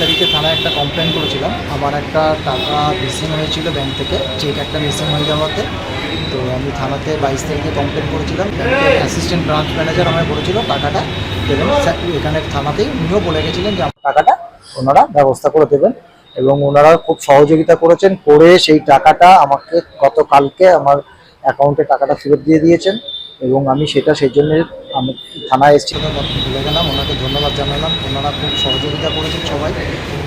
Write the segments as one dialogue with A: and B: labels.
A: তারিখে থানায় একটা কমপ্লেন করেছিলাম। আমার একটা টাকা মিসিং হয়েছিল ব্যাংক থেকে, চেক একটা মিসিং হয়ে যাওয়াতে। তো আমি থানাতে 22 তারিখে কমপ্লেন করেছিলাম। ব্যাংকের অ্যাসিস্ট্যান্ট ব্রাঞ্চ ম্যানেজার আমায় বলেছিল টাকাটা দেবেন, এখানের থানাতেই উনিও বলে গেছিলেন যে আমার টাকাটা ওনারা ব্যবস্থা করে দেবেন, এবং ওনারা খুব সহযোগিতা করেছেন। করে সেই টাকাটা আমাকে গতকালকে আমার অ্যাকাউন্টে টাকাটা ফেরত দিয়ে দিয়েছেন, এবং আমি সেই জন্যে আমি থানায় এসেছি। ভুলে গেলাম, ওনাকে ধন্যবাদ জানালাম। ওনারা খুব সহযোগিতা করেছেন সবাই,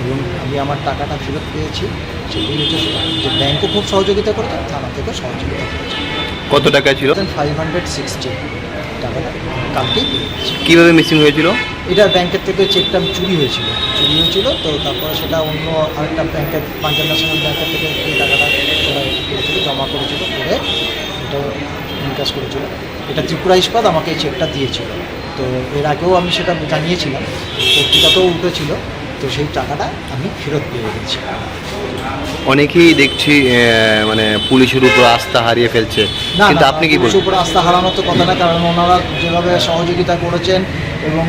A: এবং আমি আমার টাকাটা ফেরত পেয়েছি। সেগুলি হচ্ছে যে ব্যাংকও খুব সহযোগিতা করেছে, থানা থেকেও সহযোগিতা করেছে।
B: কত টাকা ছিল?
A: 560 টাকাটা কালকেই পেয়েছি।
B: কীভাবে মিসিং হয়েছিল?
A: এটা ব্যাংকের থেকে চেকটা চুরি হয়েছিল। তো তারপরে সেটা অন্য আরেকটা ব্যাংকের, পাঞ্জাব ন্যাশনাল ব্যাংকের থেকে এই টাকাটা ওরা করেছিল, জমা করেছিল, করে এটা ইনকাশ করেছিল। এটা ত্রিপুরা ইস্পাত আমাকে এই চেকটা দিয়েছিল। তো এর আগেও আমি সেটা জানিয়েছিলাম, পত্রিকাতেও উঠেছিল। তো সেই টাকাটা আমি ফেরত পেয়ে গেছি।
B: অনেকেই দেখছি মানে পুলিশের উপর আস্থা হারিয়ে ফেলছে,
A: না,
B: কিন্তু আপনি কি
A: পুলিশের
B: বলছেন?
A: উপর আস্থা হারানোর তো কথা না, কারণ ওনারা যেভাবে সহযোগিতা করেছেন এবং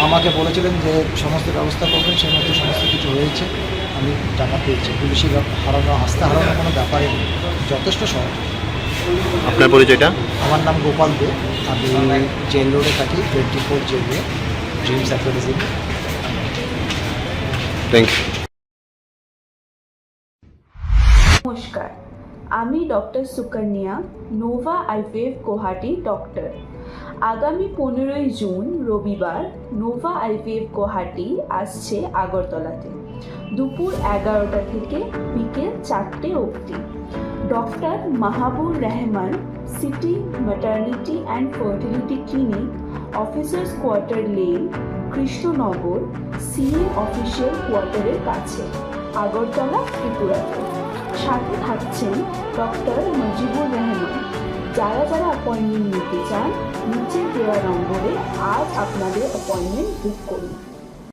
A: আমাকে বলেছিলেন যে সমস্ত ব্যবস্থা করবেন, সেই মতো সমস্ত কিছু হয়েছে। আমি টাকা পেয়েছি। পুলিশের আস্থা হারানোর কোনো ব্যাপারই নেই, যথেষ্ট সহজ।
B: আপনার পরিচয়টা?
A: আমার নাম গোপাল দে, আমি জেল রোডে থাকি, 24 jail road, dreams activity.
B: Thank you.
C: নমস্কার, আমি doctor Sukanya, Nova IVF Guwahati doctor. আগামী 15ই জুন রবিবার নোভা আইভিএফ গুয়াহাটি আসছে আগরতলাতে, দুপুর 11টা থেকে বিকেল 4টে অবধি। Doctor Mahabur Rahman, city maternity and fertility clinic, officers quarter lane, Krishnanagar, CA official কোয়ার্টারের কাছে, আগরতলা, ত্রিপুরাতে। সাথে থাকছেন ডক্টর মুজিবুর রহমান। যারা অ্যাপয়েন্টমেন্ট নিতে চান, নিচে দেওয়া নম্বরে আজ আপনাদের অ্যাপয়েন্টমেন্ট বুক করুন।